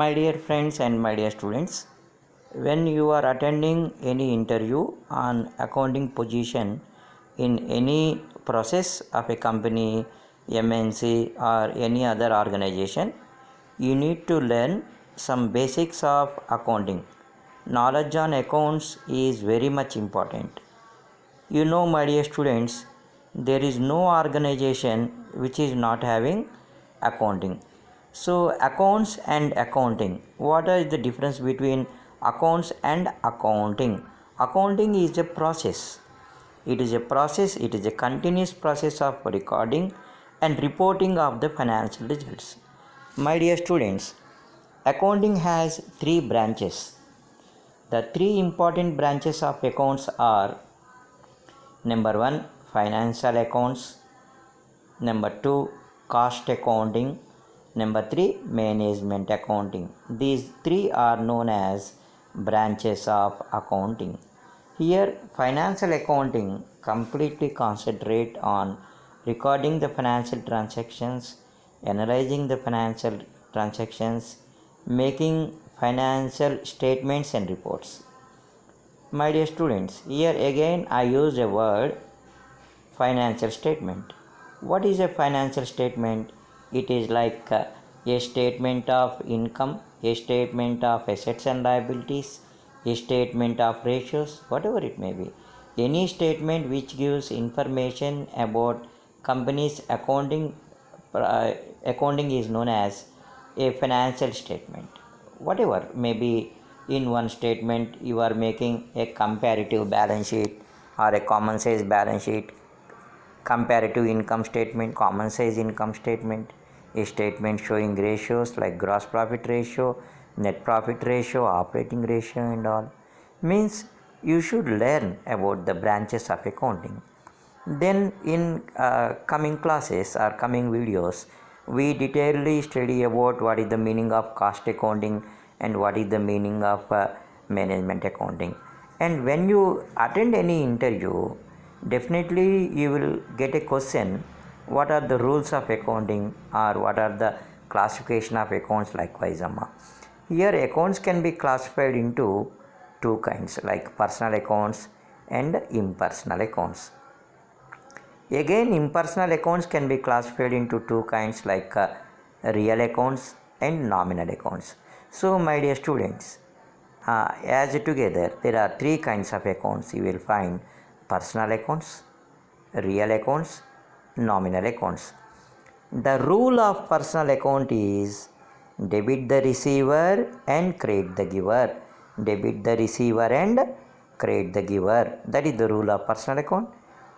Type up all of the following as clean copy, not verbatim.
My dear friends and my dear students, when you are attending any interview on accounting position in any process of a company, MNC or any other organization, you need to learn some basics of accounting. Knowledge on accounts is very much important. You know, my dear students, there is no organization which is not having accounting. So, accounts and accounting. What is the difference between accounts and accounting? Accounting is a process. It is a process, it is a continuous process of recording and reporting of the financial results. My dear students, accounting has three branches. The three important branches of accounts are: number 1, financial accounts; number 2, cost accounting; number 3, management accounting. These three are known as branches of accounting. Here, financial accounting completely concentrate on recording the financial transactions, analyzing the financial transactions, making financial statements and reports. My dear students, here again I use a word, financial statement. What is a financial statement? It is like a statement of income, a statement of assets and liabilities, a statement of ratios, whatever it may be. Any statement which gives information about company's accounting is known as a financial statement. Whatever, maybe in one statement you are making a comparative balance sheet or a common size balance sheet, comparative income statement, common size income statement, a statement showing ratios like gross profit ratio, net profit ratio, operating ratio and all. Means you should learn about the branches of accounting. Then in coming classes or coming videos, we detailedly study about what is the meaning of cost accounting and what is the meaning of management accounting. And when you attend any interview, definitely you will get a question, what are the rules of accounting or what are the classification of accounts, likewise amma. Here accounts can be classified into two kinds, like personal accounts and impersonal accounts. Again, impersonal accounts can be classified into two kinds, like real accounts and nominal accounts. So, my dear students, as together there are three kinds of accounts. You will find personal accounts, real accounts, nominal accounts. The rule of personal account is debit the receiver and credit the giver. Debit the receiver and credit the giver. That is the rule of personal account.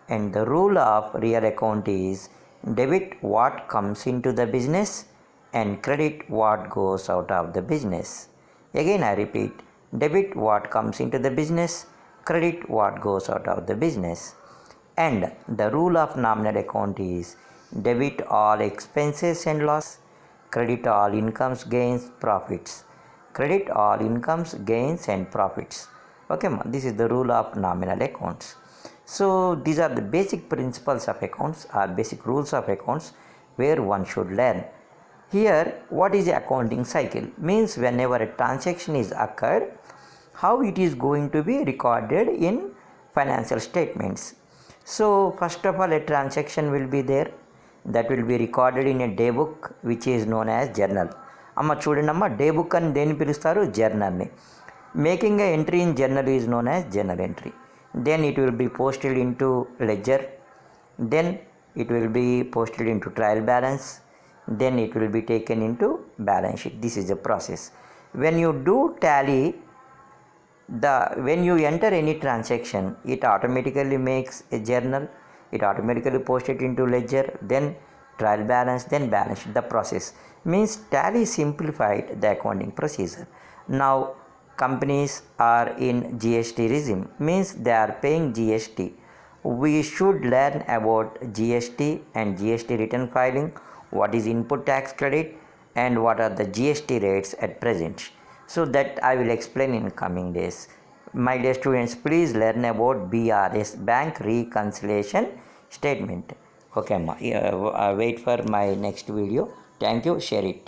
And the rule of real account is debit what comes into the business and credit what goes out of the business. Again I repeat, debit what comes into the business, credit what goes out of the business. And the rule of nominal account is debit all expenses and loss, credit all incomes, gains, profits. Credit all incomes, gains and profits. Okay, this is the rule of nominal accounts. So these are the basic principles of accounts or basic rules of accounts where one should learn. Here, what is accounting cycle? Means whenever a transaction is occurred, how it is going to be recorded in financial statements. So first of all, a transaction will be there, that will be recorded in a day book which is known as journal. అమ్మ చూడండి అమ్మ, day book అని దేని పిలుస్తారు? జర్నల్ని. Making a entry in journal is known as journal entry. Then it will be posted into ledger, then it will be posted into trial balance, then it will be taken into balance sheet. This is the process. When you do tally, when you enter any transaction, it automatically makes a journal, it automatically posts it into ledger, then trial balance, then balance sheet. The process means tally simplified the accounting procedure. Now companies are in GST regime, means they are paying GST. We should learn about GST and GST return filing, what is input tax credit and what are the GST rates at present. So that I will explain in coming days. My dear students, please learn about BRS, Bank Reconciliation Statement. Okay, wait for my next video. Thank you, share it.